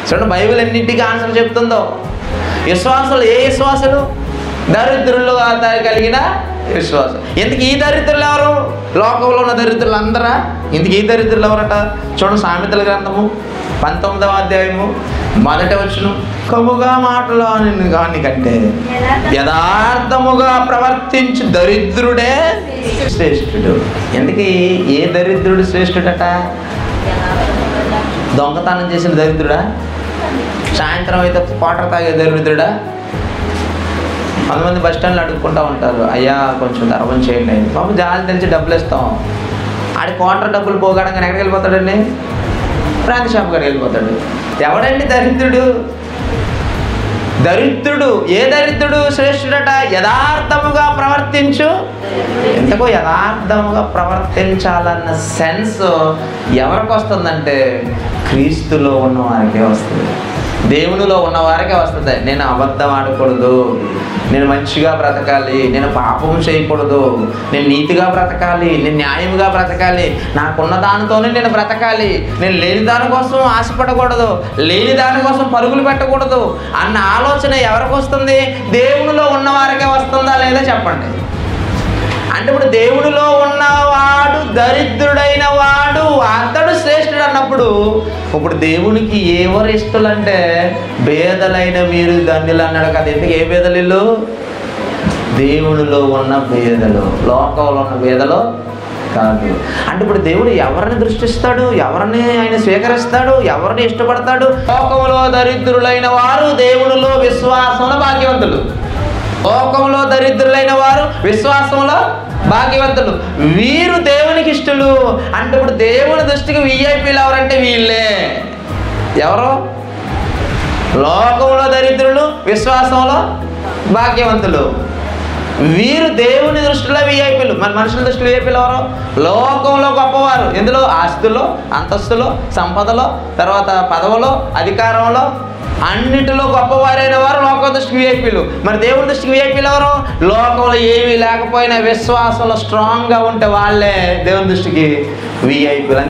చూడండి బైబిల్ ఎన్నింటికి ఆన్సర్ చెప్తుందో. విశ్వాసులు ఏ విశ్వాసులు? దరిద్రులు కలిగిన విశ్వాసం. ఎందుకు ఈ దరిద్రులు ఎవరు? లోకంలో ఉన్న దరిద్రులు అందరా? ఇందుకు ఈ దరిద్రులు ఎవరట? చూడండి సామెతల గ్రంథము 19వ అధ్యాయము 1వ వచనం. కముగా మాటలు కాని కంటే యథార్థముగా ప్రవర్తించు దరిద్రుడే శ్రేష్ఠుడు. ఎందుకు ఏ దరిద్రుడు శ్రేష్ఠుడట? దొంగతనం చేసిన దరిద్రుడా? సాయంత్రం అయితే క్వార్టర్ తాగే దరిద్రుడా? కొంతమంది బస్ స్టాండ్లో అడుక్కుంటూ ఉంటారు, అయ్యా కొంచెం ధర్మం చేయండి. బాబు జాలి తెలిసి డబ్బులు ఇస్తాం. ఆడి క్వార్టర్ డబ్బులు పోగాడంగా ఎక్కడికి వెళ్ళిపోతాడండి? ప్రాంతి షాప్ కాడికి వెళ్ళిపోతాడు. ఎవడండి దరిద్రుడు? దరిద్రుడు ఏ దరిద్రుడు శ్రేష్ఠుడట? యథార్థముగా ప్రవర్తించు. ఎంతకో యథార్థముగా ప్రవర్తించాలన్న సెన్స్ ఎవరికి వస్తుందంటే క్రీస్తులో ఉన్న వారికే వస్తుంది, దేవునిలో ఉన్న వారికే వస్తుంది. నేను అబద్ధం ఆడకూడదు, నేను మంచిగా బ్రతకాలి, నేను పాపం చేయకూడదు, నేను నీతిగా బ్రతకాలి, నేను న్యాయంగా బ్రతకాలి, నాకున్న దానితోనే నేను బ్రతకాలి, నేను లేని దానికోసం ఆశపడకూడదు, లేని దానికోసం పరుగులు పెట్టకూడదు అన్న ఆలోచన ఎవరికి వస్తుంది? దేవునిలో ఉన్నవారికే వస్తుందా లేదా చెప్పండి. అంటే ఇప్పుడు దేవునిలో ఉన్నవాడు దరిద్రుడైన వాడు అతడు శ్రేష్ఠుడు అన్నప్పుడు ఇప్పుడు దేవునికి ఎవరు ఇష్టలంటే బేదలైన మీరు ధన్యులు అన్నాడు కదా. ఎందుకు ఏ బేదలు ఇల్లు? దేవునిలో ఉన్న బేదలు, లోకంలో ఉన్న బేదలు కాదు. అంటే ఇప్పుడు దేవుడు ఎవరిని దృష్టిస్తాడు? ఎవరిని ఆయన స్వీకరిస్తాడు? ఎవరిని ఇష్టపడతాడు? లోకంలో దరిద్రులైన వారు దేవునిలో విశ్వాసంలో భాగ్యవంతులు. లోకంలో దరిద్రులైన వారు విశ్వాసంలో భాగ్యవంతులు. వీరు దేవునికి ఇష్టలు. అంటే ఇప్పుడు దేవుని దృష్టికి విఐపీలు ఎవరంటే వీళ్ళే. ఎవరు? లోకంలో దరిద్రులు, విశ్వాసంలో భాగ్యవంతులు. వీరు దేవుని దృష్టిలో విఐపీలు. మన మనుషుల దృష్టిలో విఐపీలు ఎవరు? లోకంలో గొప్పవారు. ఎందులో? ఆస్తులో, అంతస్తులో, సంపదలో, తర్వాత పదవులో, అధికారంలో, అన్నిటిలో గొప్పవారైన వారు లోక దృష్టికి విఐపీలు. మరి దేవుని దృష్టికి విఐపీలు ఎవరు? లోకంలో ఏమీ లేకపోయినా విశ్వాసంలో స్ట్రాంగ్గా ఉంటే వాళ్ళే దేవుని దృష్టికి విఐపీలు.